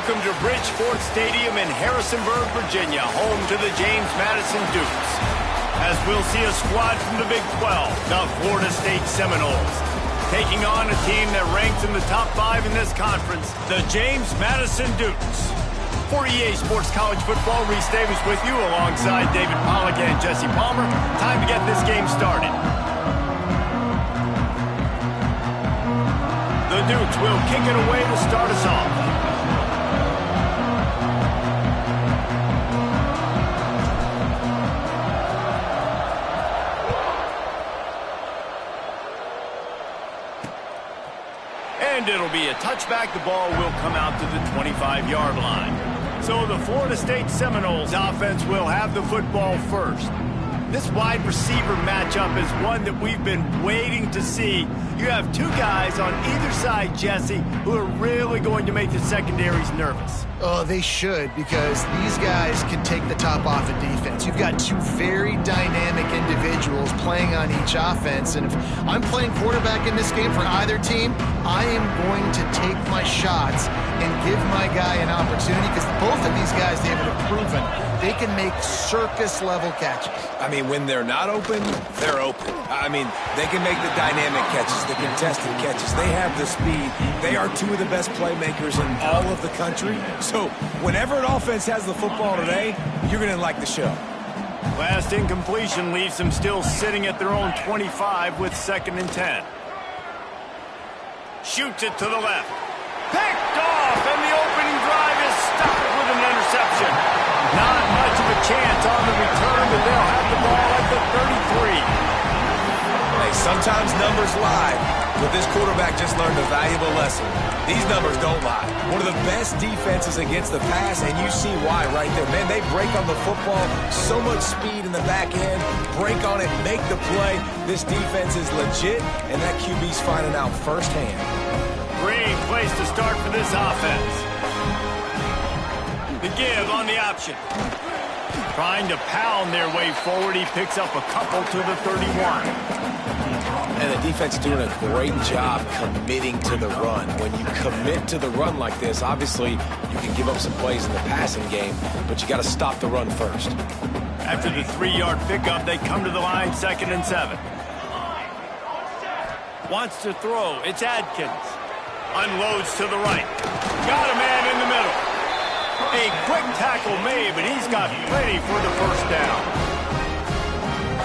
Welcome to Bridgeport Stadium in Harrisonburg, Virginia, home to the James Madison Dukes. As we'll see a squad from the Big 12, the Florida State Seminoles, taking on a team that ranks in the top 5 in this conference, the James Madison Dukes. For EA Sports College Football, Reese Davis with you alongside David Pollack and Jesse Palmer. Time to get this game started. The Dukes will kick it away to start us off. And it'll be a touchback. The ball will come out to the 25-yard line. So the Florida State Seminoles offense will have the football first. This wide receiver matchup is one that we've been waiting to see. You have two guys on either side, Jesse, who are really going to make the secondaries nervous. Oh, they should, because these guys can take the top off of defense. You've got two very dynamic individuals playing on each offense, and if I'm playing quarterback in this game for either team, I am going to take my shots and give my guy an opportunity, because both of these guys, they have proven they can make circus-level catches. I mean, when they're not open, they're open. I mean, they can make the dynamic catches, the contested catches. They have the speed. They are two of the best playmakers in all of the country. So whenever an offense has the football today, you're going to like the show. Last incompletion leaves them still sitting at their own 25 with 2nd and 10. Shoots it to the left. Picked off, and the opening drive is stopped with an interception. Not much of a chance on the return, but they'll have the ball at the 33. Hey, sometimes numbers lie, but this quarterback just learned a valuable lesson. These numbers don't lie. One of the best defenses against the pass, and you see why right there. Man, they break on the football, so much speed in the back end, break on it, make the play. This defense is legit, and that QB's finding out firsthand. Great place to start for this offense. The give on the option. Trying to pound their way forward. He picks up a couple to the 31. And the defense doing a great job committing to the run. When you commit to the run like this, obviously you can give up some plays in the passing game, but you got to stop the run first. After the 3-yard pickup, they come to the line, 2nd and 7. Wants to throw. It's Adkins. Unloads to the right. Got a man in the middle. A quick tackle made, but he's got plenty for the first down.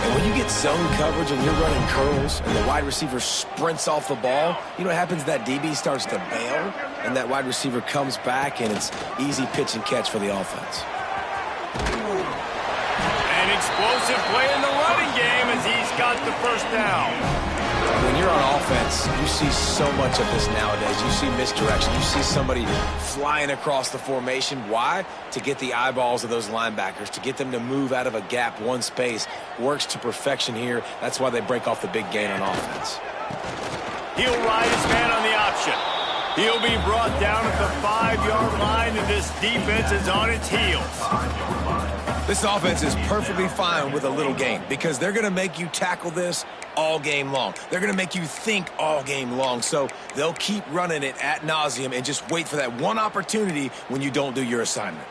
And when you get zone coverage and you're running curls and the wide receiver sprints off the ball, you know what happens? That DB starts to bail, and that wide receiver comes back, and it's easy pitch and catch for the offense. An explosive play in the running game as he's got the first down. When you're on offense, you see so much of this nowadays. You see misdirection. You see somebody flying across the formation. Why? To get the eyeballs of those linebackers, to get them to move out of a gap, one space. Works to perfection here. That's why they break off the big gain on offense. He'll ride his man on the option. He'll be brought down at the 5-yard line, and this defense is on its heels. This offense is perfectly fine with a little gain because they're going to make you tackle this all game long. They're going to make you think all game long. So they'll keep running it ad nauseum and just wait for that one opportunity when you don't do your assignment.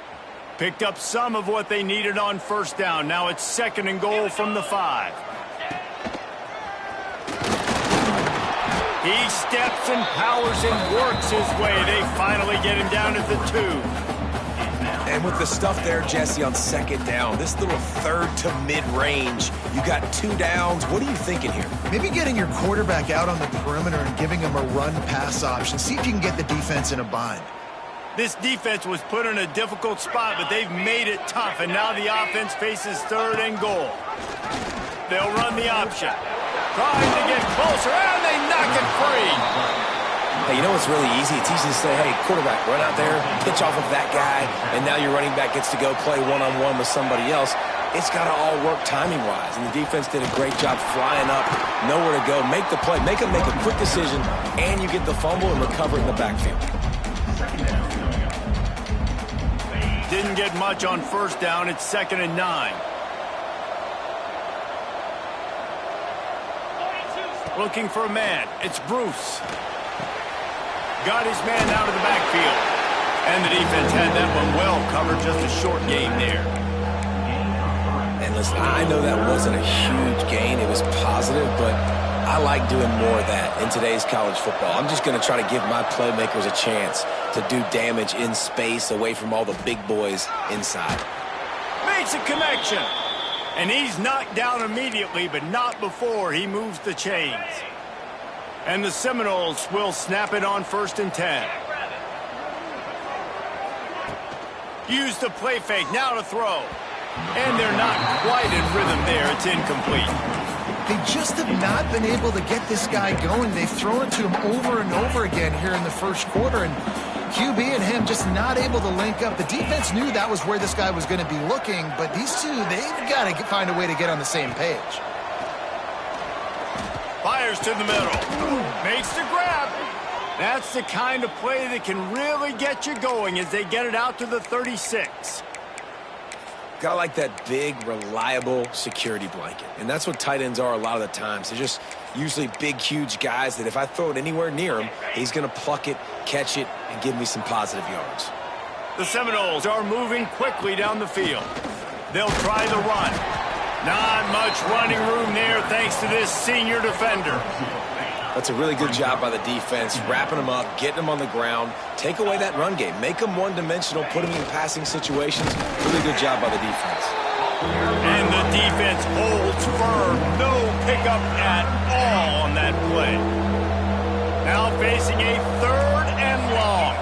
Picked up some of what they needed on first down. Now it's 2nd and goal from the 5. He steps and powers and works his way. They finally get him down at the 2. And with the stuff there, Jesse, on 2nd down, this little 3rd to mid-range, you got 2 downs. What are you thinking here? Maybe getting your quarterback out on the perimeter and giving him a run-pass option. See if you can get the defense in a bind. This defense was put in a difficult spot, but they've made it tough, and now the offense faces 3rd and goal. They'll run the option. Trying to get closer, and they knock it free. Hey, you know what's really easy? It's easy to say, hey, quarterback, run out there, pitch off of that guy, and now your running back gets to go play one-on-one with somebody else. It's got to all work timing-wise, and the defense did a great job flying up, nowhere to go, make the play, make a quick decision, and you get the fumble and recover it in the backfield. Didn't get much on first down. It's 2nd and 9. Looking for a man. It's Bruce. Got his man out of the backfield. And the defense had that one well covered, just a short gain there. And listen, I know that wasn't a huge gain. It was positive, but I like doing more of that in today's college football. I'm just going to try to give my playmakers a chance to do damage in space away from all the big boys inside. Makes a connection. And he's knocked down immediately, but not before he moves the chains. And the Seminoles will snap it on 1st and 10. Use the play fake, now to throw. And they're not quite in rhythm there. It's incomplete. They just have not been able to get this guy going. They've thrown it to him over and over again here in the first quarter, and QB and him just not able to link up. The defense knew that was where this guy was going to be looking, but these two, they've got to find a way to get on the same page. Fires to the middle. Makes the grab. That's the kind of play that can really get you going as they get it out to the 36. Got like that big, reliable security blanket. And that's what tight ends are a lot of the times. They're just usually big, huge guys that if I throw it anywhere near him, he's going to pluck it, catch it, and give me some positive yards. The Seminoles are moving quickly down the field. They'll try the run. Not much running room there thanks to this senior defender. That's a really good job by the defense, wrapping them up, getting them on the ground. Take away that run game. Make them one-dimensional, put them in passing situations. Really good job by the defense. And the defense holds firm. No pickup at all on that play. Now facing a 3rd and long.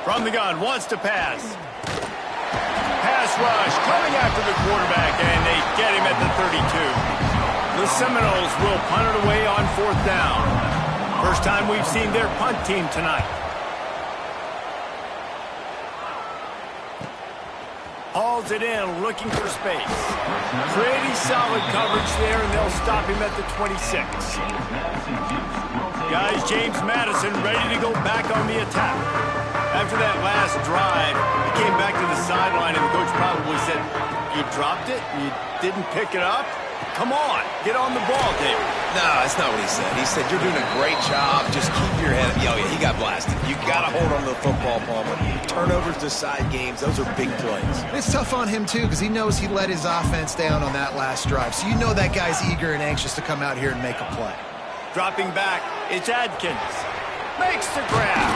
From the gun, wants to pass. Pass rush coming after the quarterback, and they get him at the 32. The Seminoles will punt it away on 4th down. First time we've seen their punt team tonight. Hauls it in, looking for space. Pretty solid coverage there, and they'll stop him at the 26. Guys, James Madison ready to go back on the attack. After that last drive, he came back to the sideline, and the coach probably said, "You dropped it? You didn't pick it up? Come on, get on the ball, David." No, that's not what he said. He said, "You're doing a great job. Just keep your head up." Oh, yeah, he got blasted. You got to hold on to the football, Palmer. Turnovers decide games. Those are big plays. It's tough on him, too, because he knows he let his offense down on that last drive. So you know that guy's eager and anxious to come out here and make a play. Dropping back, it's Adkins. Makes the grab.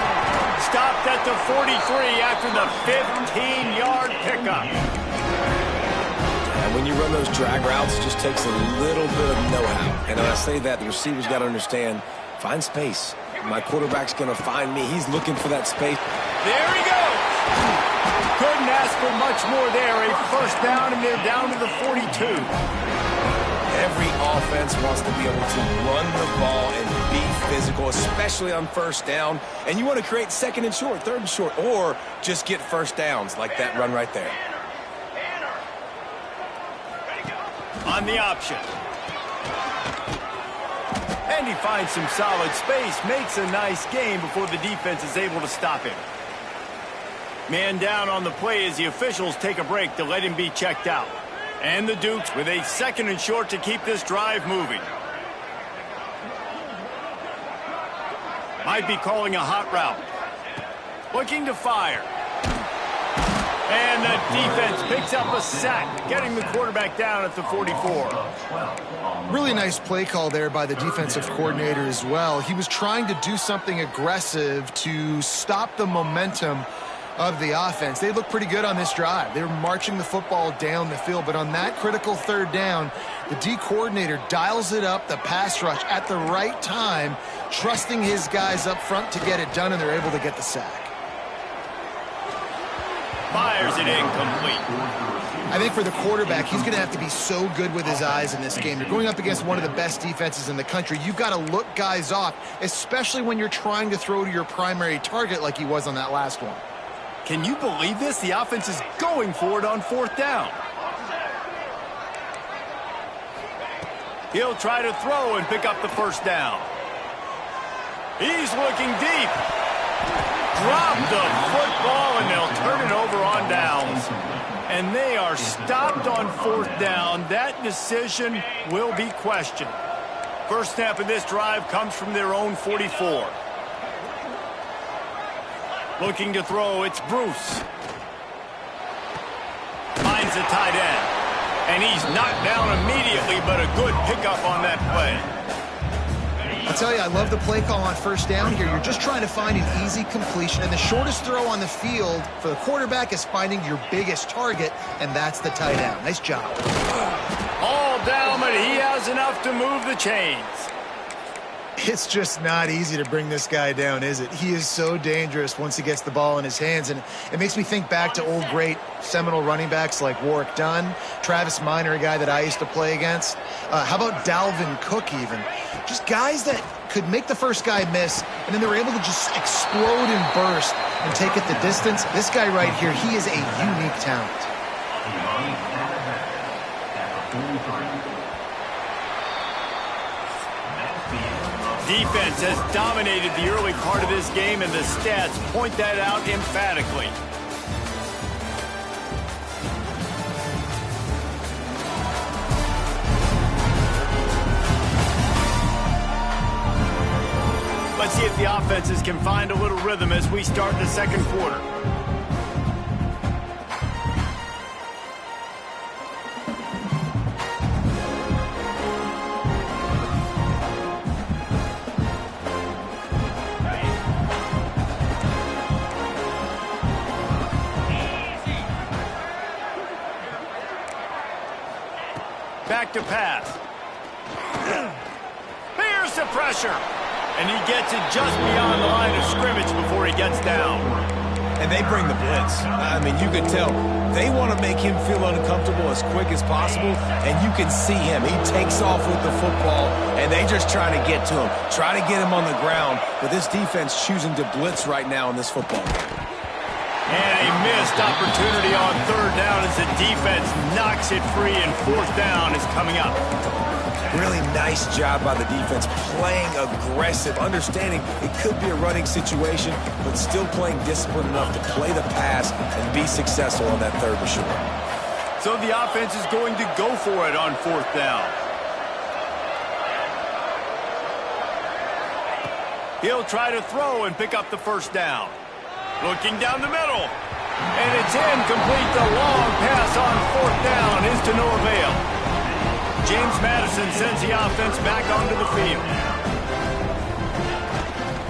Stopped at the 43 after the 15-yard pickup. And when you run those drag routes, it just takes a little bit of know-how. And when I say that, the receivers got to understand, find space. My quarterback's going to find me. He's looking for that space. There he goes. Couldn't ask for much more there. A 1st down, and they're down to the 42. Every offense wants to be able to run the ball and be physical, especially on 1st down. And you want to create 2nd and short, 3rd and short, or just get 1st downs like that run right there. On the option. And he finds some solid space, makes a nice gain before the defense is able to stop him. Man down on the play as the officials take a break to let him be checked out. And the Dukes with a 2nd and short to keep this drive moving. Might be calling a hot route. Looking to fire. And the defense picks up a sack, getting the quarterback down at the 44. Really nice play call there by the defensive coordinator as well. He was trying to do something aggressive to stop the momentum of the offense. They looked pretty good on this drive. They were marching the football down the field, but on that critical 3rd down, the D coordinator dials it up, the pass rush at the right time, trusting his guys up front to get it done, and they're able to get the sack. Fires it incomplete. I think for the quarterback, he's going to have to be so good with his eyes in this game. You're going up against one of the best defenses in the country. You've got to look guys off, especially when you're trying to throw to your primary target like he was on that last one. Can you believe this? The offense is going for it on 4th down. He'll try to throw and pick up the 1st down. He's looking deep. Drop the football, and they'll turn it over on downs. And they are stopped on 4th down. That decision will be questioned. First snap of this drive comes from their own 44. Looking to throw, it's Bruce. Finds the tight end. And he's knocked down immediately, but a good pickup on that play. I'll tell you, I love the play call on first down here. You're just trying to find an easy completion, and the shortest throw on the field for the quarterback is finding your biggest target, and that's the tight end. Nice job. All down, but he has enough to move the chains. It's just not easy to bring this guy down, is it? He is so dangerous once he gets the ball in his hands, and it makes me think back to old great Seminole running backs like Warwick Dunn, Travis Minor, a guy that I used to play against. How about Dalvin Cook even? Just guys that could make the first guy miss, and then they were able to just explode and burst and take it the distance. This guy right here, he is a unique talent. Defense has dominated the early part of this game, and the stats point that out emphatically. Let's see if the offenses can find a little rhythm as we start the second quarter. Back to pass. Here's the pressure. And he gets it just beyond the line of scrimmage before he gets down. And they bring the blitz. I mean, you can tell they want to make him feel uncomfortable as quick as possible, and you can see him. He takes off with the football, and they just try to get to him, try to get him on the ground. But this defense choosing to blitz right now in this football game. And a missed opportunity on third down as the defense knocks it free, and fourth down is coming up. Really nice job by the defense, playing aggressive, understanding it could be a running situation, but still playing disciplined enough to play the pass and be successful on that third and short. So the offense is going to go for it on fourth down. He'll try to throw and pick up the first down. Looking down the middle. And it's incomplete. The long pass on fourth down is to no avail. James Madison sends the offense back onto the field.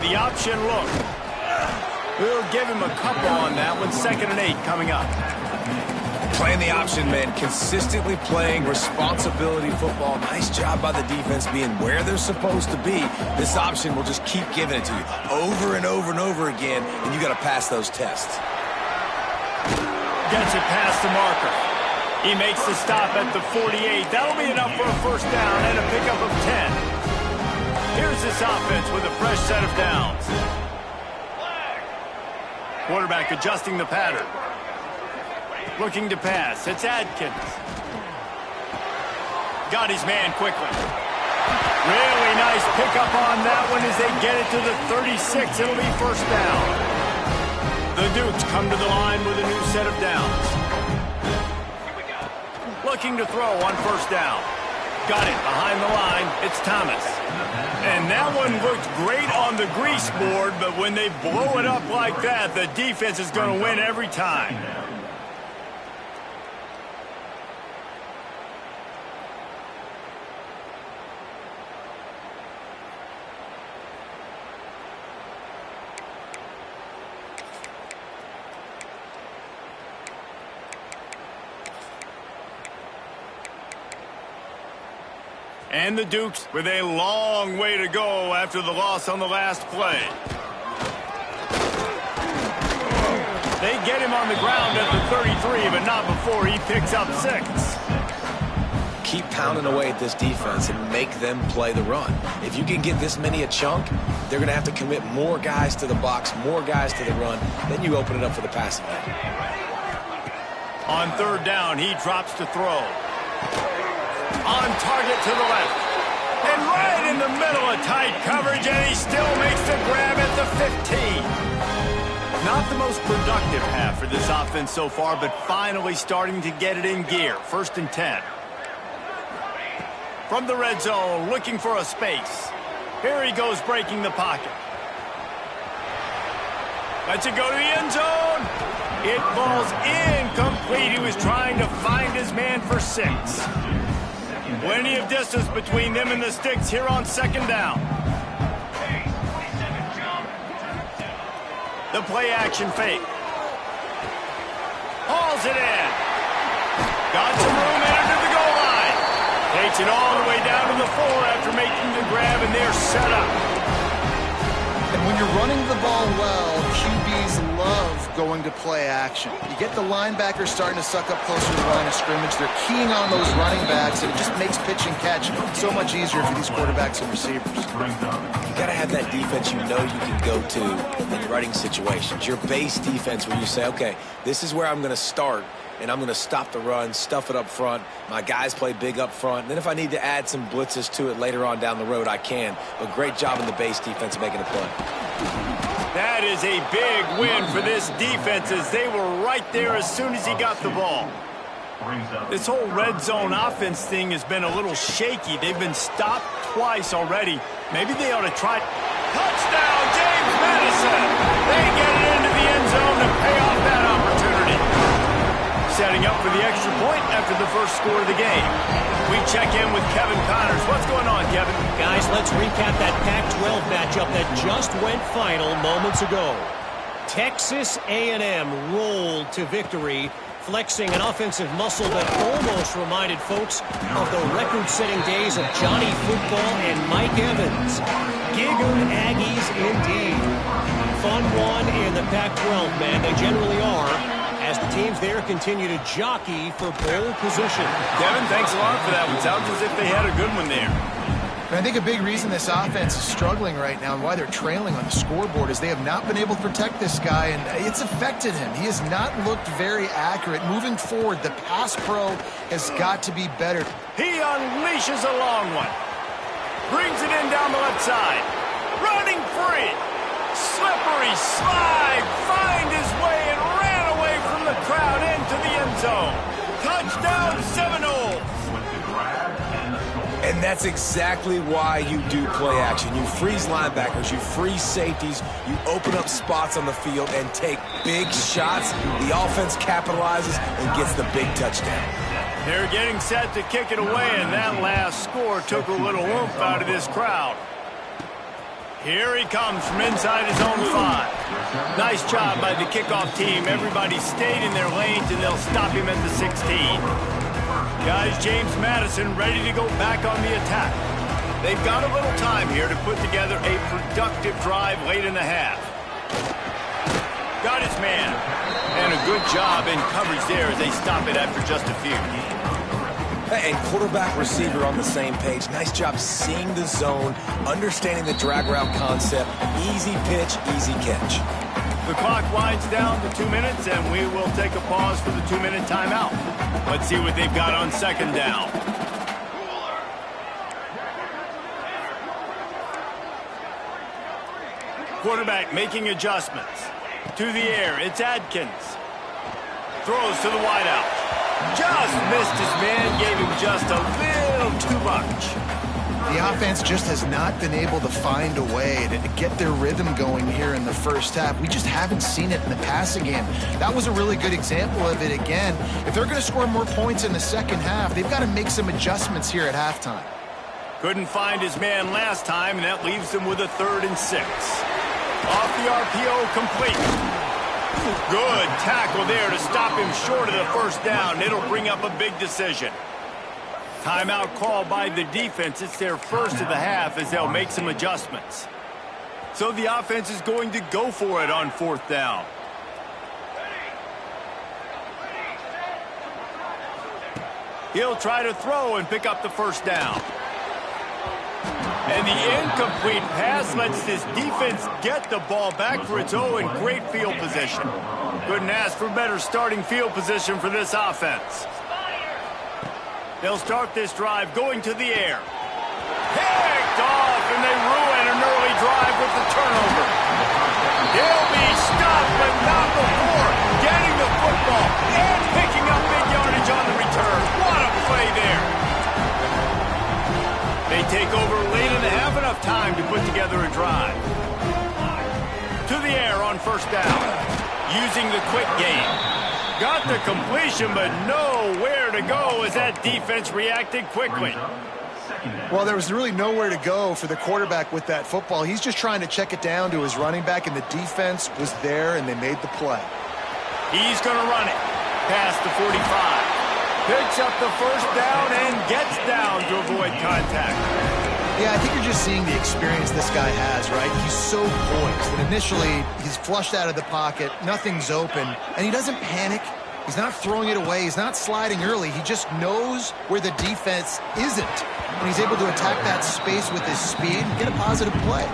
The option look. We'll give him a couple on that one. 2nd and 8 coming up. Playing the option, man. Consistently playing responsibility football. Nice job by the defense being where they're supposed to be. This option will just keep giving it to you over and over and over again, and you got to pass those tests. Gets it past the marker. He makes the stop at the 48. That'll be enough for a first down and a pickup of 10. Here's this offense with a fresh set of downs. Quarterback adjusting the pattern. Looking to pass. It's Adkins. Got his man quickly. Really nice pickup on that one as they get it to the 36. It'll be first down. The Dukes come to the line with a new set of downs. Looking to throw on first down. Got it behind the line. It's Thomas. And that one looked great on the grease board, but when they blow it up like that, the defense is going to win every time. And the Dukes with a long way to go after the loss on the last play. They get him on the ground at the 33, but not before he picks up 6. Keep pounding away at this defense and make them play the run. If you can get this many a chunk, they're going to have to commit more guys to the box, more guys to the run. Then you open it up for the passing game. On third down, he drops to throw. On target to the left. And right in the middle of tight coverage, and he still makes the grab at the 15. Not the most productive half for this offense so far, but finally starting to get it in gear. 1st and 10. From the red zone, looking for a space. Here he goes breaking the pocket. Lets it go to the end zone. It falls incomplete. He was trying to find his man for 6. Plenty of distance between them and the sticks here on 2nd down. The play action fake. Hauls it in. Got some room, entered the goal line. Takes it all the way down to the 4 after making the grab, and they're set up. And when you're running the ball well, QBs love going to play action. You get the linebackers starting to suck up closer to the line of scrimmage. They're keying on those running backs, and it just makes pitch and catch so much easier for these quarterbacks and receivers. You got to have that defense you know you can go to in running situations. Your base defense where you say, okay, this is where I'm going to start, and I'm going to stop the run, stuff it up front. My guys play big up front. And then if I need to add some blitzes to it later on down the road, I can. But great job in the base defense making a play. That is a big win for this defense as they were right there as soon as he got the ball. This whole red zone offense thing has been a little shaky. They've been stopped twice already. Maybe they ought to try. Touchdown, James Madison! They get it into the end zone to pay off that opportunity. Setting up for the extra point after the first score of the game. We check in with Kevin Connors. What's going on, Kevin? Guys, let's recap that Pac-12 matchup that just went final moments ago. Texas A&M rolled to victory, flexing an offensive muscle that almost reminded folks of the record-setting days of Johnny Football and Mike Evans. Gig'em Aggies indeed. Fun one in the Pac-12, man. They generally are, as the teams there continue to jockey for pole position. Kevin, thanks a lot for that one. Sounds as if they had a good one there. I think a big reason this offense is struggling right now and why they're trailing on the scoreboard is they have not been able to protect this guy, and it's affected him. He has not looked very accurate. Moving forward, the pass pro has got to be better. He unleashes a long one. Brings it in down the left side. Running free. Slippery slide. Find his way and ran away from the crowd into the end zone. Touchdown, Seminoles. And that's exactly why you do play action. You freeze linebackers, you freeze safeties, you open up spots on the field and take big shots. The offense capitalizes and gets the big touchdown. They're getting set to kick it away, and that last score took a little oomph out of this crowd. Here he comes from inside his own 5. Nice job by the kickoff team. Everybody stayed in their lanes, and they'll stop him at the 16. Guys, James Madison ready to go back on the attack. They've got a little time here to put together a productive drive late in the half. Got his man. And a good job in coverage there as they stop it after just a few. And quarterback receiver on the same page. Nice job seeing the zone, understanding the drag route concept. Easy pitch, easy catch. The clock winds down to 2 minutes, and we will take a pause for the 2-minute timeout. Let's see what they've got on 2nd down. Quarterback making adjustments. To the air, it's Adkins. Throws to the wideout. Just missed his man, gave him just a little too much. The offense just has not been able to find a way to get their rhythm going here in the first half. We just haven't seen it in the passing game. That was a really good example of it again. If they're going to score more points in the second half, they've got to make some adjustments here at halftime. Couldn't find his man last time, and that leaves him with a 3rd and 6. Off the RPO, complete. Good tackle there to stop him short of the first down. It'll bring up a big decision. Timeout call by the defense. It's their first of the half as they'll make some adjustments. So the offense is going to go for it on 4th down. He'll try to throw and pick up the first down. And the incomplete pass lets this defense get the ball back for its own. Great field position. Couldn't ask for better starting field position for this offense. They'll start this drive going to the air. Picked off, and they ruin an early drive with the turnover. He'll be stopped, but not before getting the football and picking up big yardage on the return. What a play there. They take over late in the half, enough time to put together a drive. To the air on 1st down. Using the quick game. Got the completion, but nowhere to go as that defense reacted quickly. Well, there was really nowhere to go for the quarterback with that football. He's just trying to check it down to his running back, and the defense was there, and they made the play. He's going to run it. Past the 45. Picks up the first down and gets down to avoid contact. Yeah, I think you're just seeing the experience this guy has, right? He's so poised. And initially, he's flushed out of the pocket. Nothing's open. And he doesn't panic. He's not throwing it away. He's not sliding early. He just knows where the defense isn't. And he's able to attack that space with his speed and get a positive play.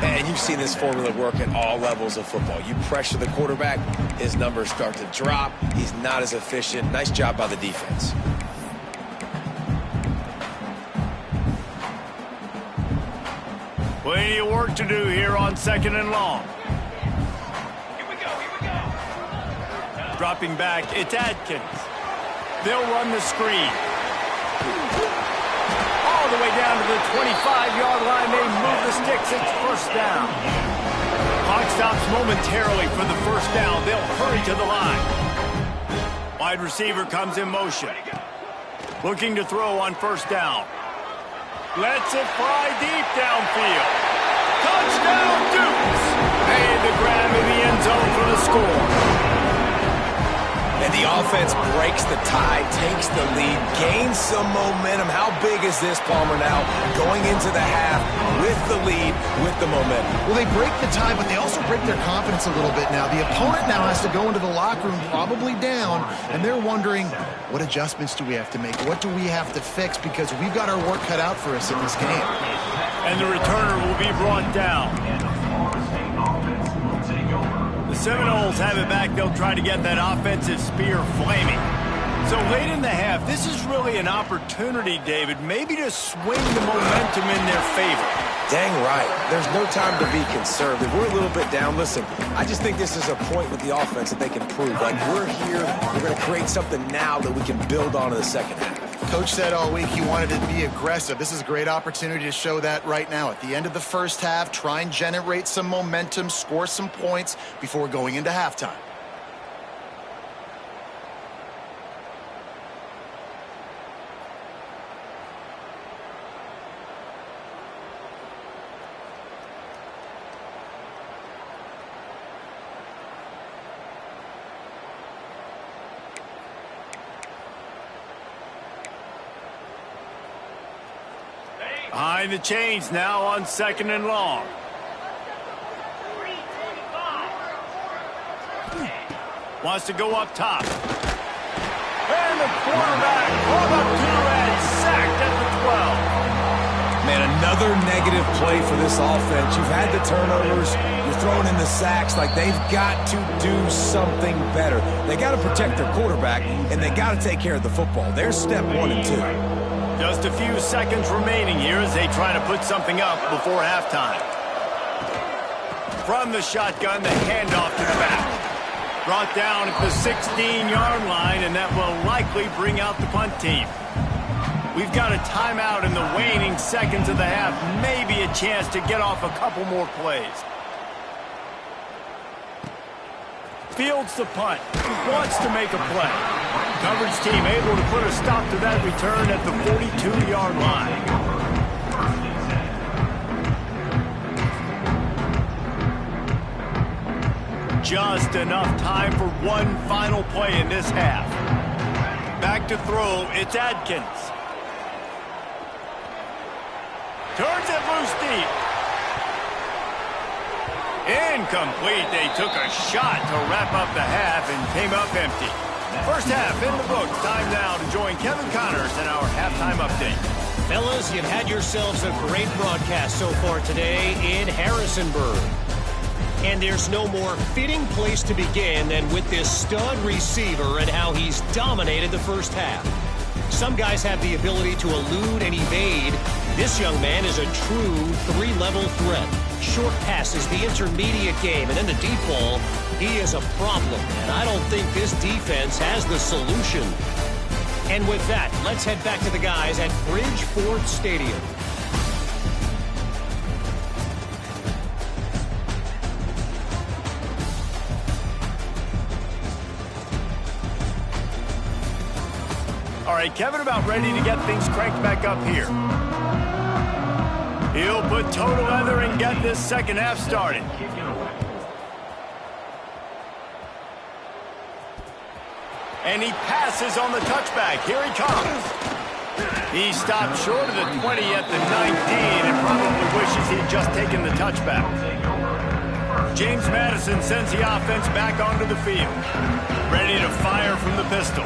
And you've seen this formula work at all levels of football. You pressure the quarterback, his numbers start to drop. He's not as efficient. Nice job by the defense. Plenty of work to do here on 2nd and long. Here we go. Dropping back, it's Adkins. They'll run the screen. All the way down to the 25-yard line. They move the sticks. It's first down. Clock stops momentarily for the first down. They'll hurry to the line. Wide receiver comes in motion. Looking to throw on first down. Lets it fly deep downfield. Touchdown, Dukes! Made the grab in the end zone for the score. And the offense breaks the tie, takes the lead, gains some momentum. How big is this, Palmer, now? Going into the half with the lead, with the momentum. Well, they break the tie, but they also break their confidence a little bit now. The opponent now has to go into the locker room probably down, and they're wondering, what adjustments do we have to make? What do we have to fix? Because we've got our work cut out for us in this game. And the returner will be brought down. The Seminoles have it back. They'll try to get that offensive spear flaming. So late in the half, this is really an opportunity, David, maybe to swing the momentum in their favor. Dang right. There's no time to be conservative. We're a little bit down. Listen, I just think this is a point with the offense that they can prove. Like, we're here, we're going to create something now that we can build on in the second half. Coach said all week he wanted to be aggressive. This is a great opportunity to show that right now. At the end of the first half, try and generate some momentum, score some points before going into halftime. Behind the chains now on 2nd and long. Wants to go up top. And the quarterback brought up to and sacked at the 12. Man, another negative play for this offense. You've had the turnovers. You're throwing in the sacks. Like, they've got to do something better. They got to protect their quarterback, and they got to take care of the football. There's step 1 and 2. Just a few seconds remaining here as they try to put something up before halftime. From the shotgun, the handoff to the back. Brought down at the 16-yard line, and that will likely bring out the punt team. We've got a timeout in the waning seconds of the half. Maybe a chance to get off a couple more plays. Fields the punt. Wants to make a play. Coverage team able to put a stop to that return at the 42-yard line. Just enough time for one final play in this half. Back to throw, it's Adkins. Turns it loose deep. Incomplete. They took a shot to wrap up the half and came up empty. First half in the books. Time now to join Kevin Connors in our halftime update. Fellas, you've had yourselves a great broadcast so far today in Harrisonburg. And there's no more fitting place to begin than with this stud receiver and how he's dominated the first half. Some guys have the ability to elude and evade. This young man is a true three-level threat. Short passes, the intermediate game, and then the deep ball. He is a problem, and I don't think this defense has the solution. And with that, let's head back to the guys at Bridgeport Stadium. right, Kevin about ready to get things cranked back up here. He'll put toe to leather and get this second half started. And he passes on the touchback. Here he comes. He stopped short of the 20 at the 19 and probably wishes he'd just taken the touchback. James Madison sends the offense back onto the field. Ready to fire from the pistol.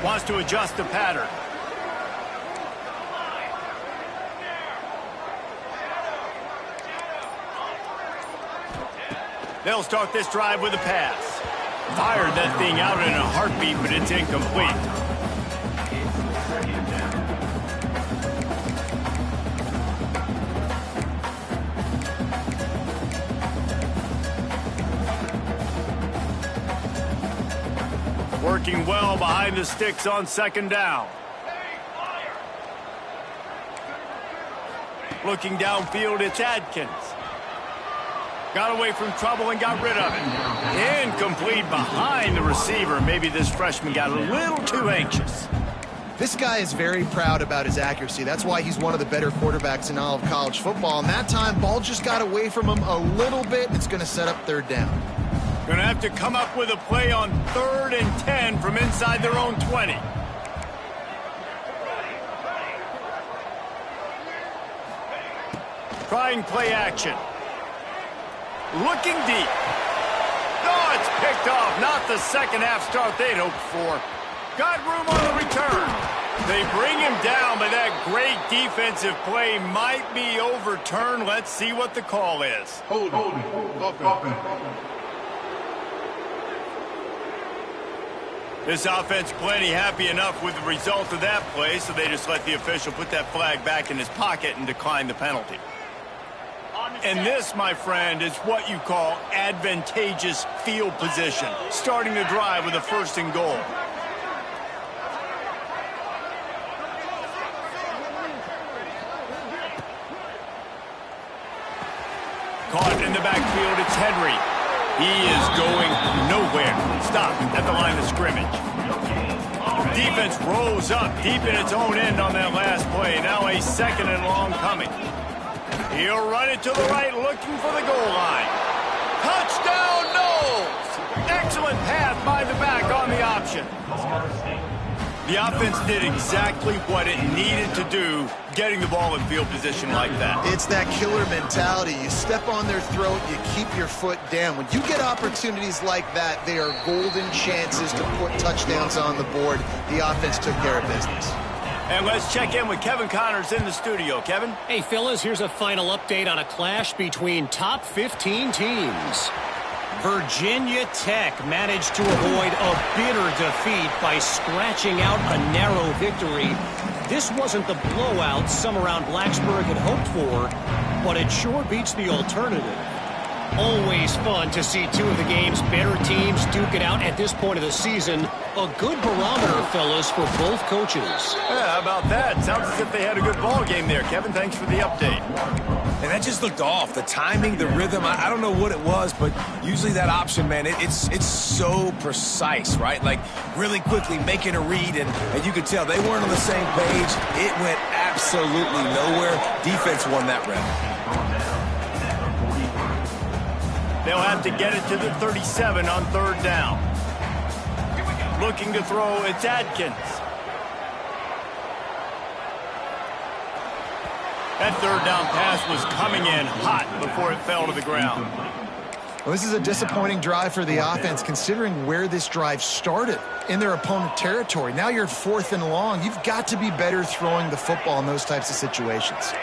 Wants to adjust the pattern. They'll start this drive with a pass. Fired that thing out in a heartbeat, but it's incomplete. Working well behind the sticks on second down. Looking downfield, it's Adkins. Got away from trouble and got rid of it. Incomplete behind the receiver. Maybe this freshman got a little too anxious. This guy is very proud about his accuracy. That's why he's one of the better quarterbacks in all of college football. And that time, ball just got away from him a little bit. It's going to set up third down. Going to have to come up with a play on 3rd and 10 from inside their own 20. Trying play action. Looking deep. Oh, it's picked off. Not the second half start they'd hoped for. Got room on the return. They bring him down, but that great defensive play might be overturned. Let's see what the call is. Hold. This offense plenty happy enough with the result of that play, so they just let the official put that flag back in his pocket and decline the penalty. And this, my friend, is what you call advantageous field position. Starting the drive with a 1st and goal. Caught in the backfield, it's Henry. He is going nowhere. Stopped at the line of scrimmage. Defense rolls up deep in its own end on that last play. Now a 2nd and long coming. He'll run it to the right, looking for the goal line. Touchdown, Knowles! Excellent pass by the back on the option. The offense did exactly what it needed to do, getting the ball in field position like that. It's that killer mentality. You step on their throat, you keep your foot down. When you get opportunities like that, they are golden chances to put touchdowns on the board. The offense took care of business. And let's check in with Kevin Connors in the studio. Kevin? Hey, fellas, here's a final update on a clash between top 15 teams. Virginia Tech managed to avoid a bitter defeat by scratching out a narrow victory. This wasn't the blowout some around Blacksburg had hoped for, but it sure beats the alternative. Always fun to see two of the game's better teams duke it out at this point of the season. A good barometer, fellas, for both coaches. Yeah, how about that? Sounds as if they had a good ball game there. Kevin, thanks for the update. And that just looked off. The timing, the rhythm, I don't know what it was, but usually that option, man, it's so precise, right? Like, really quickly making a read, and you could tell they weren't on the same page. It went absolutely nowhere. Defense won that round. They'll have to get it to the 37 on 3rd down. Looking to throw, it's Adkins. That 3rd down pass was coming in hot before it fell to the ground. Well, this is a disappointing drive for the offense, considering where this drive started, in their opponent territory. Now you're 4th and long. You've got to be better throwing the football in those types of situations.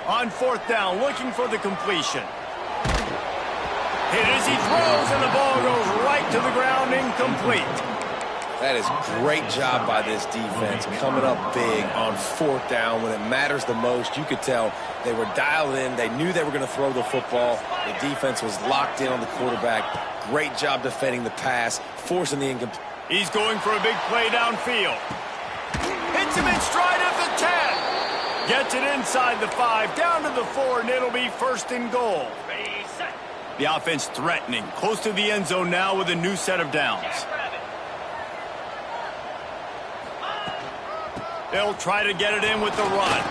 On 4th down, looking for the completion. Hit as he throws, and the ball goes right to the ground, incomplete. That is great job by this defense, coming up big on 4th down when it matters the most. You could tell they were dialed in. They knew they were going to throw the football. The defense was locked in on the quarterback. Great job defending the pass, forcing the incomplete. He's going for a big play downfield. Hits him in stride at the 10. Gets it inside the 5, down to the 4, and it'll be 1st and goal. The offense threatening, close to the end zone now with a new set of downs. They'll try to get it in with the run.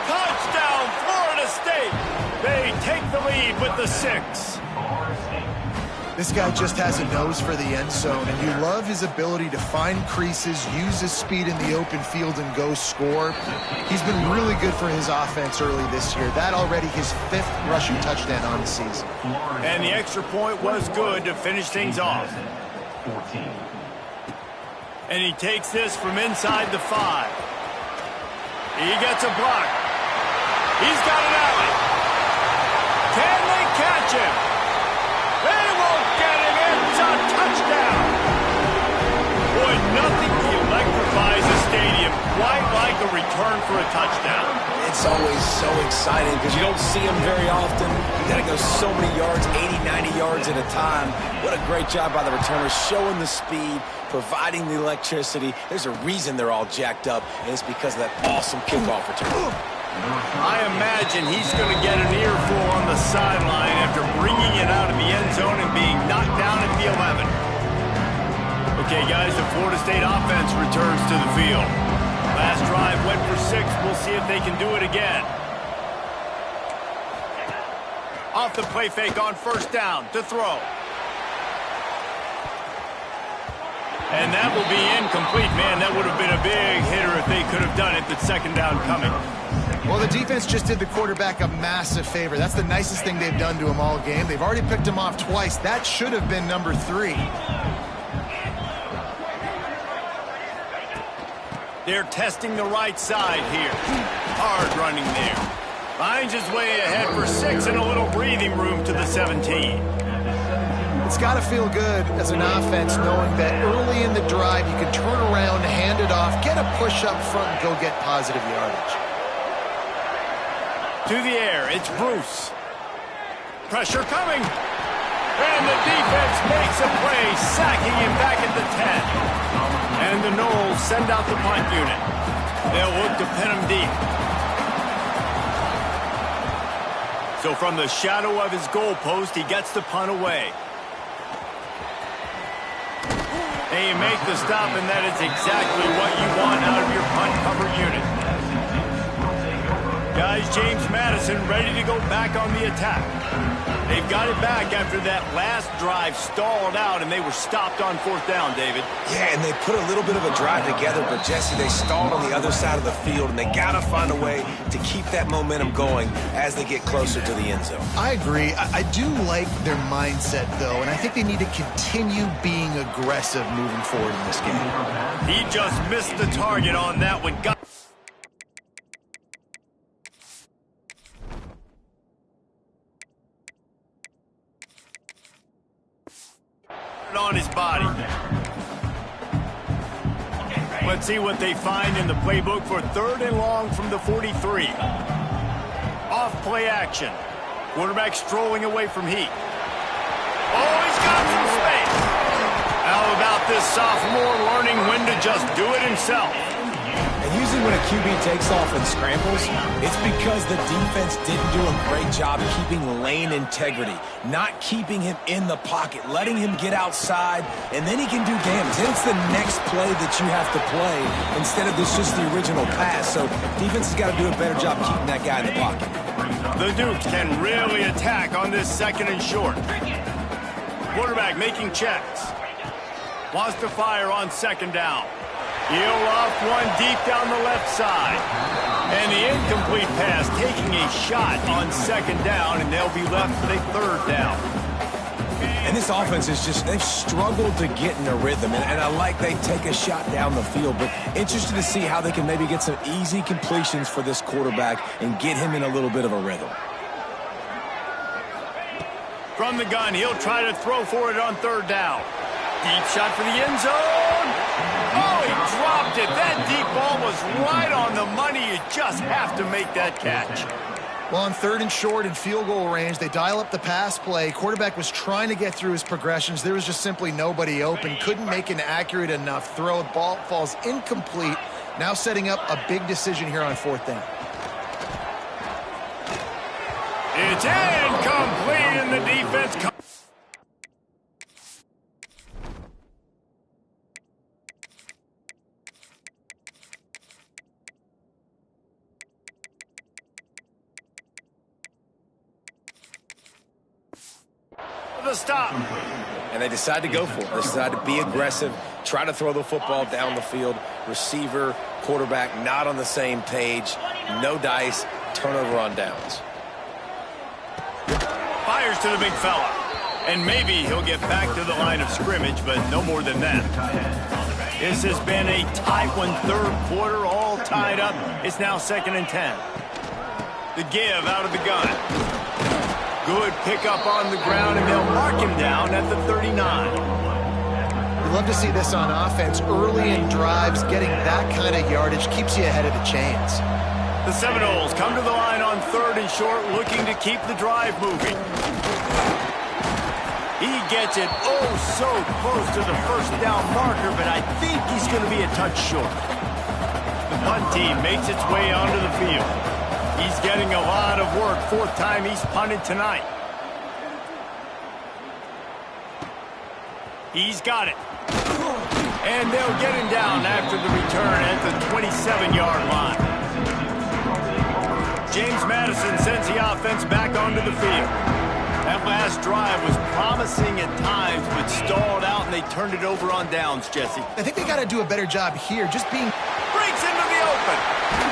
Touchdown, Florida State! They take the lead with the 6. This guy just has a nose for the end zone, and you love his ability to find creases, use his speed in the open field, and go score. He's been really good for his offense early this year. That already his 5th rushing touchdown on the season. And the extra point was good to finish things off. And he takes this from inside the 5. He gets a block. He's got an alley. Can they catch him? They won't get him. It's a touchdown. Boy, nothing electrifies a stadium quite like a return for a touchdown. It's always so exciting because you don't see them very often. You got to go so many yards, 80, 90 yards at a time. What a great job by the returners, showing the speed, providing the electricity. There's a reason they're all jacked up, and it's because of that awesome kickoff return. I imagine he's going to get an earful on the sideline after bringing it out of the end zone and being knocked down at the 11. Okay, guys, the Florida State offense returns to the field. Last drive went for 6. We'll see if they can do it again. Off the play fake on first down to throw. And that will be incomplete. Man, that would have been a big hitter if they could have done it. The second down coming. Well, the defense just did the quarterback a massive favor. That's the nicest thing they've done to him all game. They've already picked him off twice. That should have been number 3. They're testing the right side here. Hard running there. Finds his way ahead for 6 and a little breathing room to the 17. It's got to feel good as an offense knowing that early in the drive you can turn around, hand it off, get a push up front, and go get positive yardage. To the air, it's Bruce. Pressure coming. And the defense makes a play, sacking him back at the 10. And the Noles send out the punt unit. They'll look to pin him deep. So from the shadow of his goalpost, he gets the punt away. And you make the stop, and that is exactly what you want out of your punt cover unit. Guys, James Madison ready to go back on the attack. They've got it back after that last drive stalled out, and they were stopped on 4th down, David. Yeah, and they put a little bit of a drive together, but Jesse, they stalled on the other side of the field, and they got to find a way to keep that momentum going as they get closer to the end zone. I agree. I do like their mindset, though, and I think they need to continue being aggressive moving forward in this game. He just missed the target on that one. Got on his body. Let's see what they find in the playbook for 3rd and long from the 43. Off play action. Quarterback strolling away from heat. Oh, he's got some space. How about this sophomore learning when to just do it himself? And usually when a QB takes off and scrambles, it's because the defense didn't do a great job keeping lane integrity, not keeping him in the pocket, letting him get outside, and then he can do damage. Then it's the next play that you have to play instead of this just the original pass. So defense has got to do a better job keeping that guy in the pocket. The Dukes can really attack on this 2nd and short. Quarterback making checks. Wants to fire on 2nd down. He'll off one deep down the left side. And the incomplete pass taking a shot on 2nd down, and they'll be left with a 3rd down. And this offense is just, they've struggled to get in a rhythm, and I like they take a shot down the field, but interested to see how they can maybe get some easy completions for this quarterback and get him in a little bit of a rhythm. From the gun, he'll try to throw for it on 3rd down. Deep shot for the end zone. Oh, he dropped it. That deep ball was right on the money. You just have to make that catch. Well, on 3rd and short and field goal range, they dial up the pass play. Quarterback was trying to get through his progressions. There was just simply nobody open. Couldn't make an accurate enough throw. The ball falls incomplete. Now setting up a big decision here on 4th down. It's incomplete, and the defense the stop. And they decide to go for it. They decide to be aggressive, try to throw the football down the field. Receiver, quarterback, not on the same page. No dice, turnover on downs. Fires to the big fella. And maybe he'll get back to the line of scrimmage, but no more than that. This has been a tight one, third quarter, all tied up. It's now 2nd and 10. The give out of the gun. Good pickup on the ground, and they'll mark him down at the 39. We love to see this on offense. Early in drives, getting that kind of yardage keeps you ahead of the chains. The Seminoles come to the line on 3rd and short, looking to keep the drive moving. He gets it so close to the first down marker, but I think he's going to be a touch short. The punt team makes its way onto the field. He's getting a lot of work. 4th time he's punted tonight. He's got it. And they'll get him down after the return at the 27-yard line. James Madison sends the offense back onto the field. That last drive was promising at times, but stalled out, and they turned it over on downs, Jesse. I think they got to do a better job here, just being... Breaks into the open.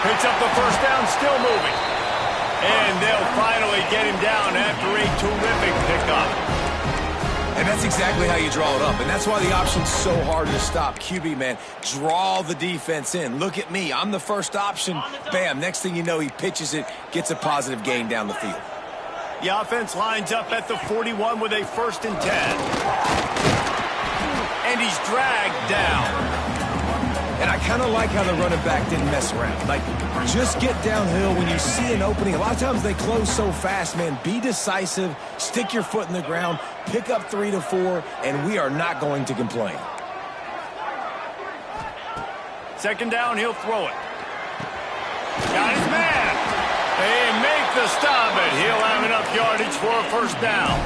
Picks up the first down, still moving. And they'll finally get him down after a terrific pickup. And that's exactly how you draw it up. And that's why the option's so hard to stop. QB, man, draw the defense in. Look at me. I'm the first option. Bam. Next thing you know, he pitches it, gets a positive gain down the field. The offense lines up at the 41 with a 1st and 10. And he's dragged down. And I kind of like how the running back didn't mess around. Like, just get downhill when you see an opening. A lot of times they close so fast, man. Be decisive, stick your foot in the ground, pick up 3 to 4, and we are not going to complain. 2nd down, he'll throw it. Got his man. They make the stop, but he'll have enough yardage for a 1st down.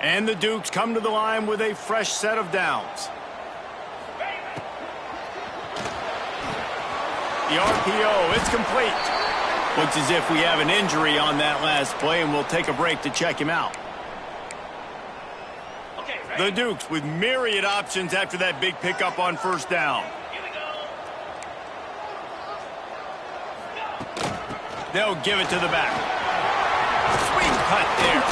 And the Dukes come to the line with a fresh set of downs. The RPO, it's complete. Looks as if we have an injury on that last play, and we'll take a break to check him out. The Dukes with myriad options after that big pickup on 1st down. They'll give it to the back. Sweet cut there.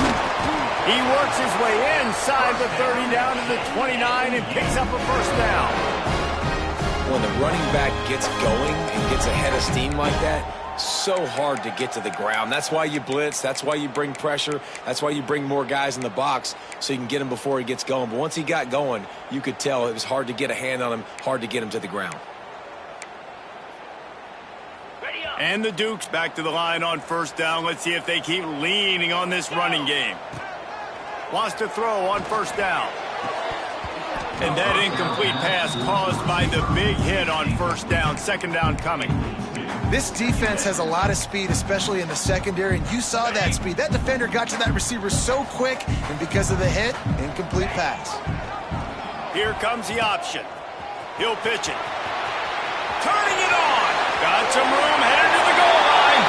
He works his way inside the 30 down to the 29 and picks up a 1st down. When the running back gets going and gets ahead of steam like that, so hard to get to the ground. That's why you blitz. That's why you bring pressure. That's why you bring more guys in the box so you can get him before he gets going. But once he got going, you could tell it was hard to get a hand on him, hard to get him to the ground. And the Dukes back to the line on 1st down. Let's see if they keep leaning on this running game. Wants to throw on 1st down. And that incomplete pass caused by the big hit on 1st down. 2nd down coming. This defense has a lot of speed, especially in the secondary, and you saw that speed. That defender got to that receiver so quick, and because of the hit, incomplete pass. Here comes the option. He'll pitch it. Turning it on. Got some room, headed to the goal line.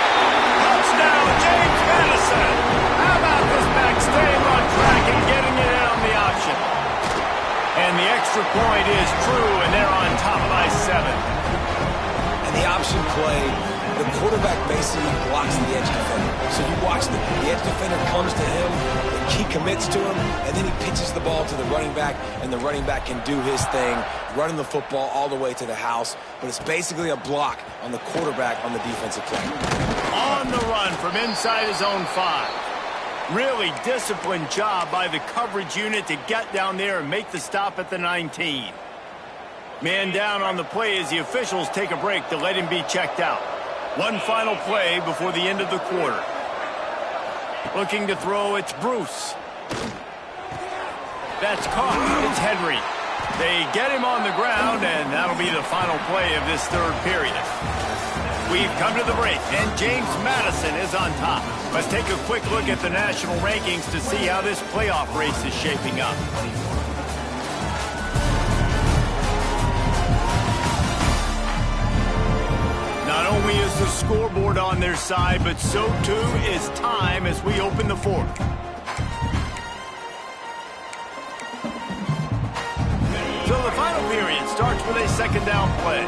Touchdown, James Madison. How about this back staying on track and getting it in on the option? And the extra point is true, and they're on top by 7. And the option play, the quarterback basically blocks the edge defender. So you watch the edge defender comes to him, he commits to him, and then he pitches the ball to the running back, and the running back can do his thing, running the football all the way to the house. But it's basically a block on the quarterback on the defensive play. On the run from inside his own 5. Really disciplined job by the coverage unit to get down there and make the stop at the 19. Man down on the play as the officials take a break to let him be checked out. One final play before the end of the quarter. Looking to throw, it's Bruce. That's caught. It's Henry. They get him on the ground, and that'll be the final play of this 3rd period. We've come to the break, and James Madison is on top. Let's take a quick look at the national rankings to see how this playoff race is shaping up. only is the scoreboard on their side, but so too is time as we open the fourth. So the final period starts with a second down play.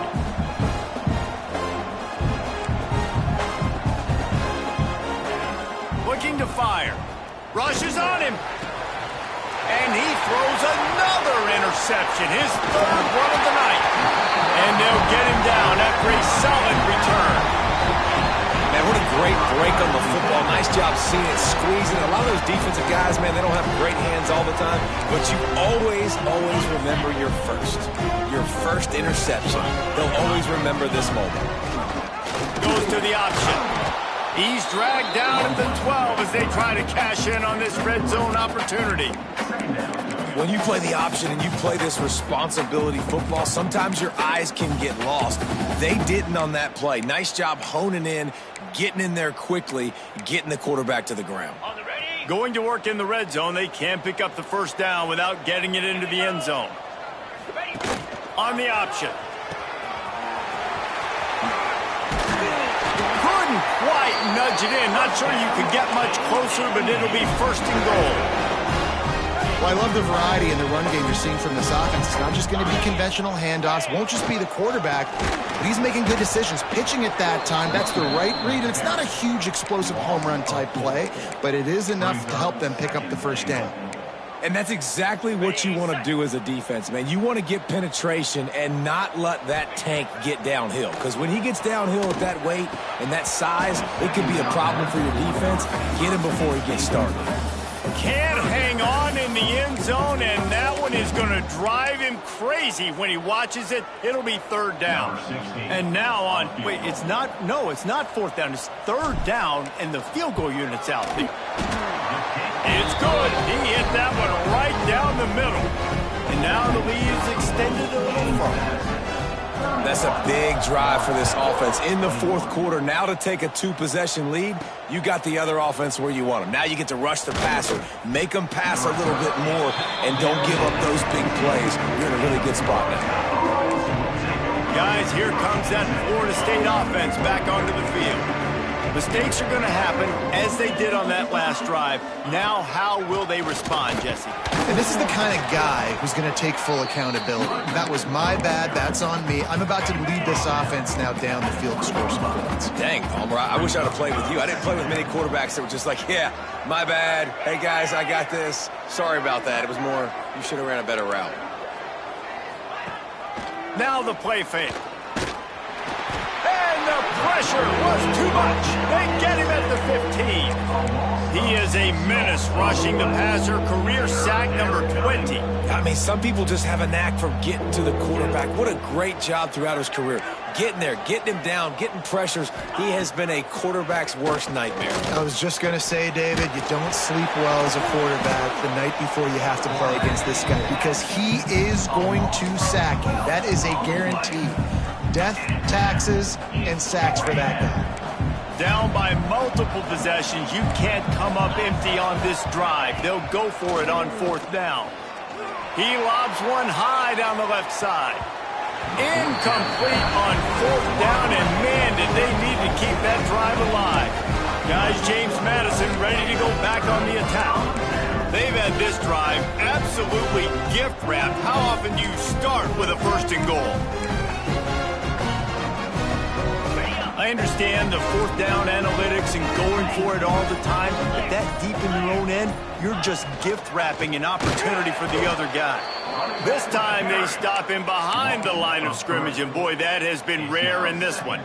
Looking to fire. Rushes on him. And he throws another interception, his third one of the night. And they'll get him down after a solid return. Man, what a great break on the football. Nice job seeing it, squeezing it. A lot of those defensive guys, man, they don't have great hands all the time, but you always remember your first interception. They'll always remember this moment. Goes to the option. He's dragged down at the 12 as they try to cash in on this red zone opportunity. When you play the option and you play this responsibility football, sometimes your eyes can get lost. They didn't on that play. Nice job honing in, getting in there quickly, getting the quarterback to the ground. Going to work in the red zone, they can't pick up the first down without getting it into the end zone. On the option. Couldn't quite nudge it in. Not sure you could get much closer, but it'll be first and goal. Well, I love the variety in the run game you're seeing from this offense. It's not just going to be conventional handoffs. Won't just be the quarterback, but he's making good decisions. Pitching at that time, that's the right read. And it's not a huge explosive home run type play, but it is enough to help them pick up the first down. And that's exactly what you want to do as a defense, man. You want to get penetration and not let that tank get downhill. Because when he gets downhill at that weight and that size, it could be a problem for your defense. Get him before he gets started. Can't hang on in the end zone, and that one is going to drive him crazy when he watches it. It'll be third down. And now on, wait, it's not fourth down. It's third down, and the field goal unit's out. It's good. He hit that one right down the middle. And now the lead is extended a little further. That's a big drive for this offense in the fourth quarter. Now to take a two-possession lead, you got the other offense where you want them. Now you get to rush the passer, make them pass a little bit more, and don't give up those big plays. You're in a really good spot now. Guys, here comes that Florida State offense back onto the field. Mistakes are going to happen, as they did on that last drive. Now, how will they respond, Jesse? And this is the kind of guy who's going to take full accountability. That was my bad. That's on me. I'm about to lead this offense now down the field to score some points. Dang, Palmer, I wish I'd have played with you. I didn't play with many quarterbacks that were just like, yeah, my bad. Hey, guys, I got this. Sorry about that. It was more, you should have ran a better route. Now the play fake. And the pressure was too much. They get him at the 15. He is a menace rushing the passer. Career sack number 20. I mean, some people just have a knack for getting to the quarterback. What a great job throughout his career. Getting there, getting him down, getting pressures. He has been a quarterback's worst nightmare. I was just going to say, David, you don't sleep well as a quarterback the night before you have to play against this guy because he is going to sack you. That is a guarantee. Death, taxes, and sacks for that guy. Down by multiple possessions. You can't come up empty on this drive. They'll go for it on fourth down. He lobs one high down the left side. Incomplete on fourth down, and man, did they need to keep that drive alive. Guys, James Madison ready to go back on the attack. They've had this drive absolutely gift-wrapped. How often do you start with a first and goal? I understand the fourth down analytics and going for it all the time, but that deep in your own end, you're just gift-wrapping an opportunity for the other guy. This time they stop him behind the line of scrimmage, and boy, that has been rare in this one.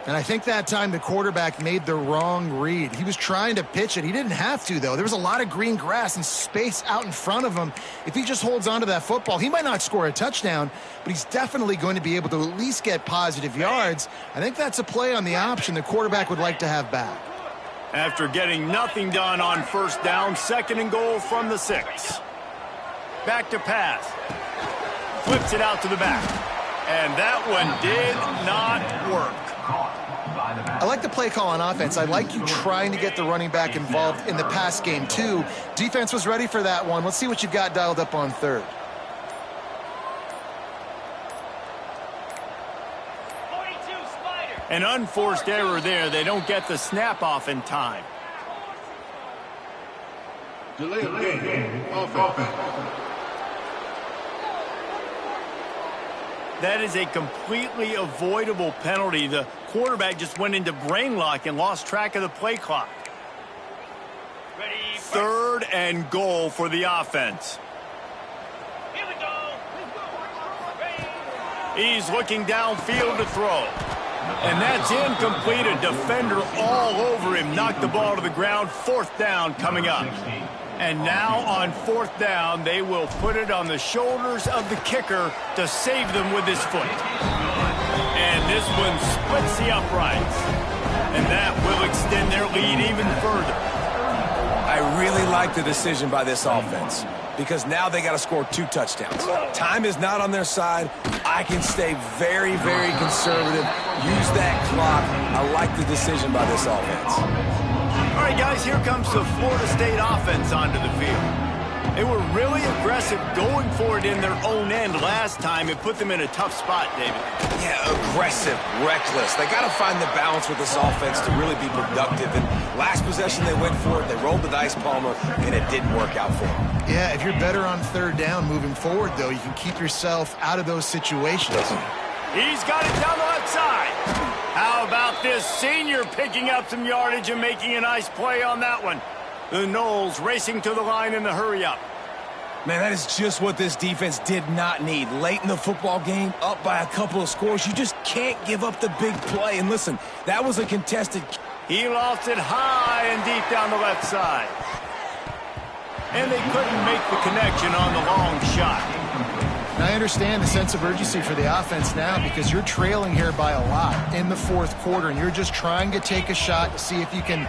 And I think that time the quarterback made the wrong read. He was trying to pitch it. He didn't have to, though. There was a lot of green grass and space out in front of him. If he just holds on to that football, he might not score a touchdown, but he's definitely going to be able to at least get positive yards. I think that's a play on the option the quarterback would like to have back. After getting nothing done on first down, second and goal from the 6. Back to pass. Flips it out to the back. And that one did not work. I like the play call on offense. I like you trying to get the running back involved in the pass game, too. Defense was ready for that one. Let's see what you've got dialed up on third. 42 Spider. An unforced error there. They don't get the snap off in time. Delay of game. Offense. That is a completely avoidable penalty. The quarterback just went into brain lock and lost track of the play clock. Ready, 3rd and goal for the offense. here we go. He's looking downfield to throw. And that's incomplete. A defender all over him. Knocked the ball to the ground. 4th down coming up. And now on 4th down, they will put it on the shoulders of the kicker to save them with his foot. And this one splits the uprights. And that will extend their lead even further. I really like the decision by this offense because now they got to score 2 touchdowns. Time is not on their side. I can stay very, very conservative. Use that clock. I like the decision by this offense. All right, guys, here comes the Florida State offense onto the field. They were really aggressive going for it in their own end last time. It put them in a tough spot, David. Yeah, aggressive, reckless. They got to find the balance with this offense to really be productive. And last possession, they went for it. They rolled the dice, Palmer, and it didn't work out for them. Yeah, if you're better on 3rd down moving forward, though, you can keep yourself out of those situations. He's got it down the left side. How about this senior picking up some yardage and making a nice play on that one? The Noles racing to the line in the hurry-up. Man, that is just what this defense did not need. Late in the football game, up by a couple of scores, you just can't give up the big play. And listen, that was a contested. He lost it high and deep down the left side. And they couldn't make the connection on the long shot. And I understand the sense of urgency for the offense now because you're trailing here by a lot in the 4th quarter, and you're just trying to take a shot to see if you can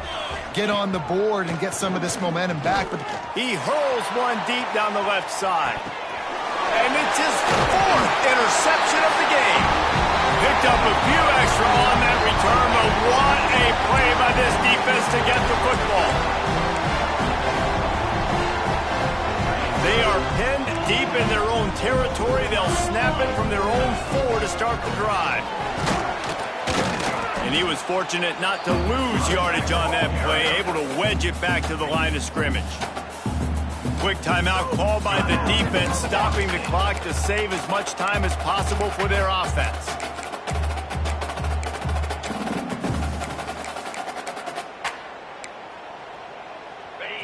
get on the board and get some of this momentum back. But he hurls one deep down the left side. And it's his 4th interception of the game. Picked up a few extra on that return, but what a play by this defense to get the football. They are pinned deep in their own territory. They'll snap it from their own 4 to start the drive. And he was fortunate not to lose yardage on that play, able to wedge it back to the line of scrimmage. Quick timeout called by the defense, stopping the clock to save as much time as possible for their offense.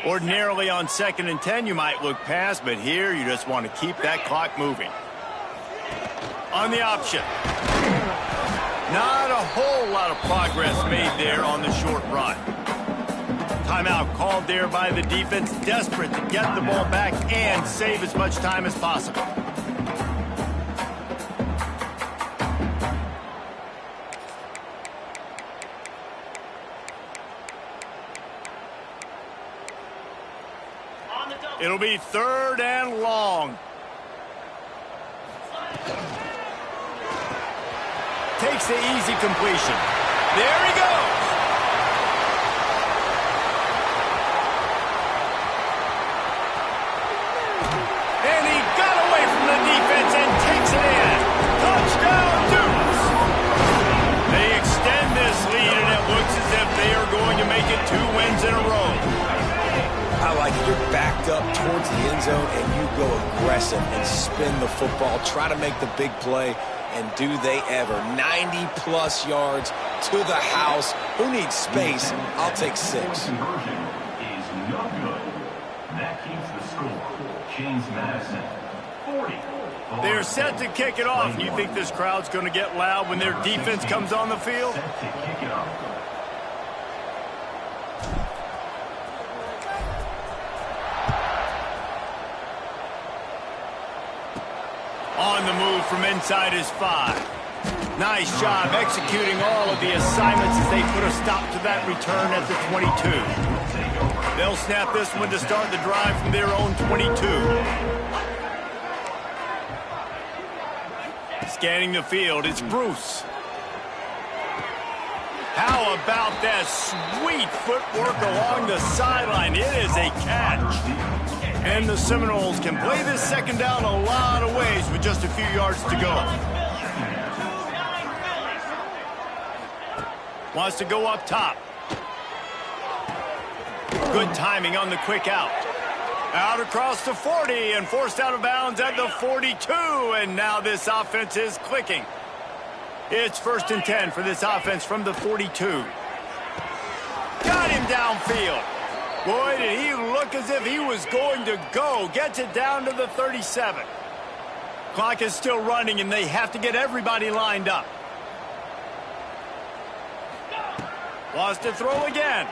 Ordinarily on 2nd and 10, you might look past, but here you just want to keep that clock moving. On the option. Not a whole lot of progress made there on the short run. Timeout called there by the defense, desperate to get the ball back and save as much time as possible. It'll be 3rd and long. Takes the easy completion. There he goes. And he got away from the defense and takes it in. Touchdown, Dukes. They extend this lead, and it looks as if they are going to make it 2 wins in a row. I like it. You're backed up towards the end zone, and you go aggressive and spin the football, try to make the big play, and do they ever. 90-plus yards to the house. Who needs space? I'll take 6. Conversion is no good. That keeps the score. James Madison, 40. They're set to kick it off. You think this crowd's going to get loud when their defense comes on the field? Set to kick it off. On the move from inside his 5. Nice job executing all of the assignments as they put a stop to that return at the 22. They'll snap this one to start the drive from their own 22. Scanning the field, it's Bruce. How about that sweet footwork along the sideline? It is a catch. And the Seminoles can play this 2nd down a lot of ways with just a few yards to go. Wants to go up top. Good timing on the quick out. Out across the 40 and forced out of bounds at the 42. And now this offense is clicking. It's 1st and 10 for this offense from the 42. Got him downfield. Boy, did he look as if he was going to go. Gets it down to the 37. Clock is still running, and they have to get everybody lined up. Wants to throw again.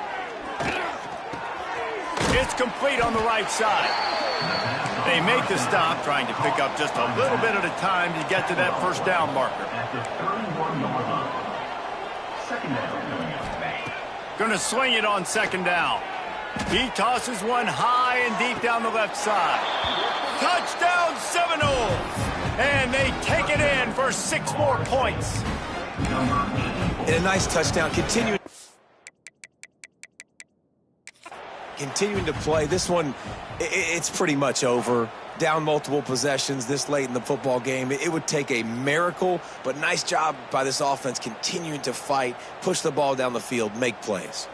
It's complete on the right side. They make the stop, trying to pick up just a little bit at a time to get to that 1st down marker. At the 31-yard line. 2nd down. Going to swing it on 2nd down. He tosses one high and deep down the left side. Touchdown Seminoles! And they take it in for 6 more points. And a nice touchdown. Continuing to play. This one, it's pretty much over. Down multiple possessions this late in the football game. It would take a miracle, but nice job by this offense continuing to fight, push the ball down the field, make plays.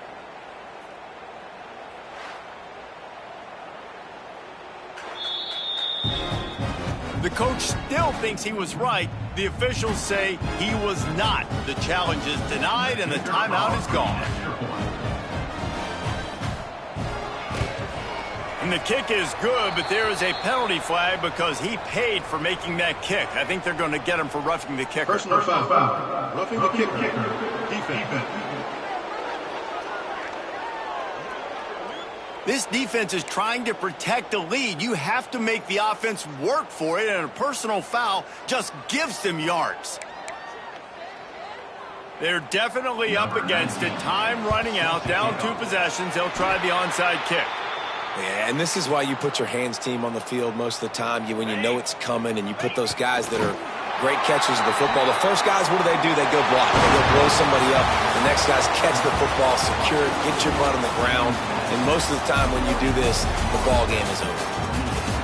The coach still thinks he was right. The officials say he was not. The challenge is denied and the timeout is gone. And the kick is good, but there is a penalty flag because he paid for making that kick. I think they're going to get him for roughing the kicker. Personal foul. Roughing the kicker. Defense. This defense is trying to protect the lead. You have to make the offense work for it, and a personal foul just gives them yards. They're definitely up against it. Time running out. Down 2 possessions. They'll try the onside kick. Yeah, and this is why you put your hands team on the field most of the time. When you know it's coming and you put those guys that are great catchers of the football. The first guys, what do? They go block. They go blow somebody up. The next guys catch the football, secure it, get your butt on the ground. And most of the time when you do this, the ball game is over.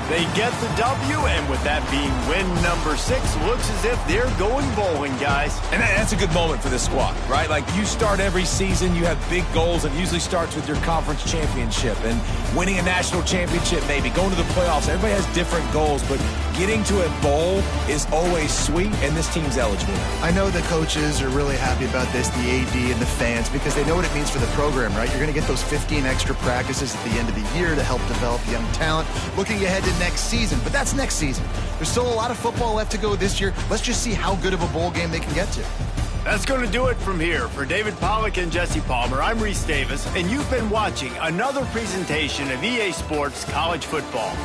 They get the W, and with that being win number 6, looks as if they're going bowling, guys. And that's a good moment for this squad, right? Like, you start every season, you have big goals. It usually starts with your conference championship and winning a national championship, maybe going to the playoffs. Everybody has different goals, but getting to a bowl is always sweet, and this team's eligible. I know the coaches are really happy about this, the AD and the fans, because they know what it means for the program, right? You're going to get those 15 extra practices at the end of the year to help develop young talent. Looking ahead to next season, but that's next season. There's still a lot of football left to go this year. Let's just see how good of a bowl game they can get to. That's going to do it from here. For David Pollack and Jesse Palmer, I'm Reese Davis, and you've been watching another presentation of EA Sports College Football.